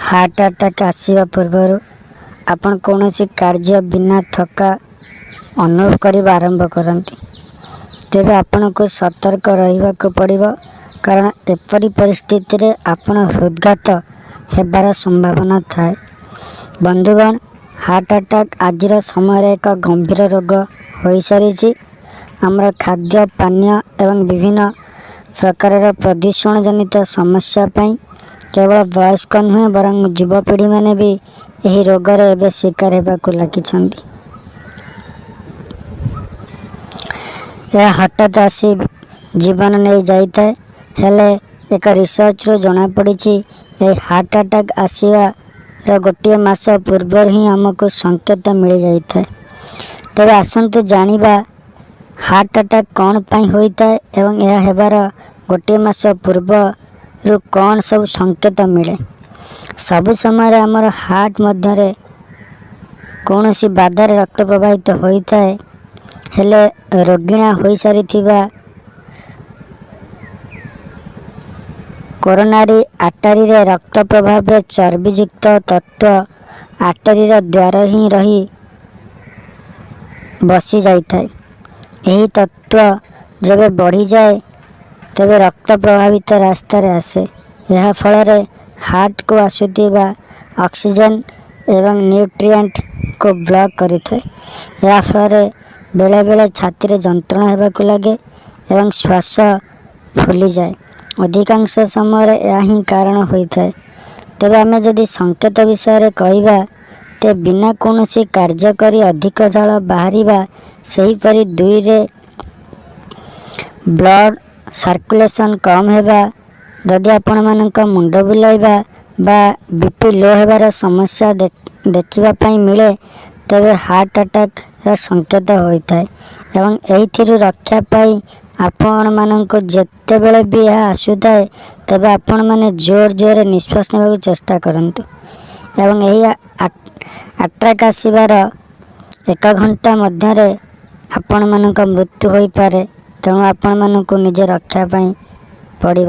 Heart attack आसवा पूर्वर आपण कौन कार्य बिना थका अनुभव करने आरंभ करती तेरे आपण को सतर्क रहा पड़ो कारण एपरी परिस्थिति रे आपण हृदघात हेबार संभावना थाए। बंधुगण, हार्ट अटैक आजिर समय एक गंभीर रोग हो सारी। आमर खाद्य पानीय एवं विभिन्न प्रकार प्रदूषण जनित समस्या पाई केवल वयस्क नुहे बरं युवपीढ़ी मैंने भी यही रोगर एवं शिकार होगा लगी। यह हठात आसी जीवन नहीं जाए हेले एक रिसर्च रू जना पड़ी हार्ट अटैक आसवार गोटे मास पूर्व ही आमको संकेत मिल जाए। तेरे आसतु जानिबा हार्ट अटैक कौन पाई होता है एवं यह हेबार गोटे मास पूर्व रु कौन सब संकेत मिले। सबु समय आमर हार्ट मध्य कौन सी बाधार रक्त प्रवाहित होता है हेले रोगिणा हो सारी कोरोनारी आर्टरी रे रक्त प्रभाव रे चर्बीयुक्त तत्व आर्टरी द्वार ही रही बसी जाए। यही तत्व जब बढ़ी जाए तबे रक्त प्रभावित रास्तार आसे। यह फल हार्ट को आसुवा ऑक्सीजन एवं न्यूट्रिएंट को ब्लॉक करें। यह फल बेले बेले छाती रे जंत्रणा होगा लगे एवं श्वास फुली जाए। अधिकांश समय यह ही कारण होता है। तेरे आम जदि संकेत विषय कहवा ते बिना कौन सी कार्य करी अधिक झाल बाहर सही परी दुई रे ब्लड सर्कुलेशन कम होगा। जदि आपण मानक मुंड बुलाइबा बा बीपी लो होबार समस्या देखा मिले तेरे हार्ट अटैक रा संकेत होता है। एवं एथिरु रक्षा पाई आपण मानक जेते बेले भी यह आसुए तबे आपण माने जोर जोर निश्वास नेबाक चेष्टा करंतु एवं यही अटैक आसबार एक घंटा मध्य आपण मानक मृत्यु हो पारे। तेणु आपण मानक निजे रक्षा पाई पड़िबो।